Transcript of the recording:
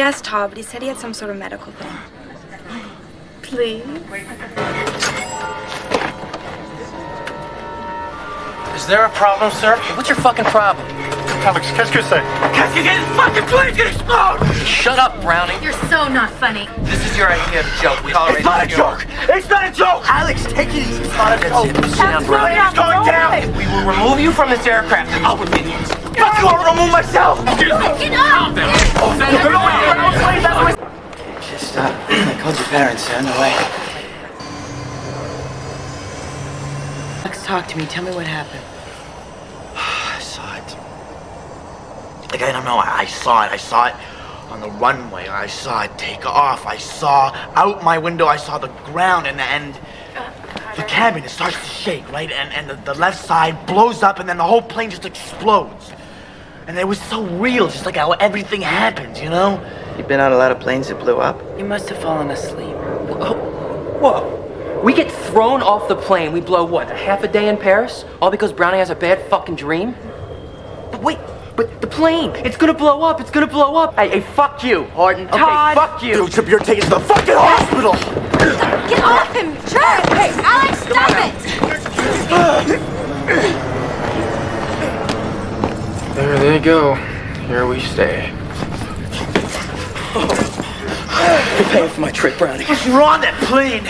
asked Todd, but he said he had some sort of medical thing. Please? Is there a problem, sir? What's your fucking problem? Alex, qu'est-ce que c'est? Qu'est-ce que this fucking plane's gonna explode! Shut up, Brownie. You're so not funny. This is your idea of a joke. We tolerate It's not a joke! It's not a joke! Alex, take it easy. It's not a joke. Sit down, Brownie. It's going down! We will remove you from this aircraft and I'll remove you. But you will remove myself! Get up! Just, I called your parents, they're on the way. Alex, talk to me. Tell me what happened. I saw it. Like, I don't know, I saw it. I saw it on the runway. I saw it take off. I saw out my window, I saw the ground and the cabin, it starts to shake, right? And the left side blows up and then the whole plane just explodes. And it was so real, just like how everything happens, you know? You've been on a lot of planes that blew up? You must have fallen asleep. Whoa. We get thrown off the plane. We blow what, half a day in Paris? All because Brownie has a bad fucking dream? But wait, but the plane, it's gonna blow up. It's gonna blow up. Hey, fuck you, Horton. Okay, Todd. fuck you. Dude, Chip, you're taking to the fucking hospital! Get off him! Jerk! Hey, Alex, stop it! There they go. Here we stay. You're paying for my trip, Brownie. You're on that plane!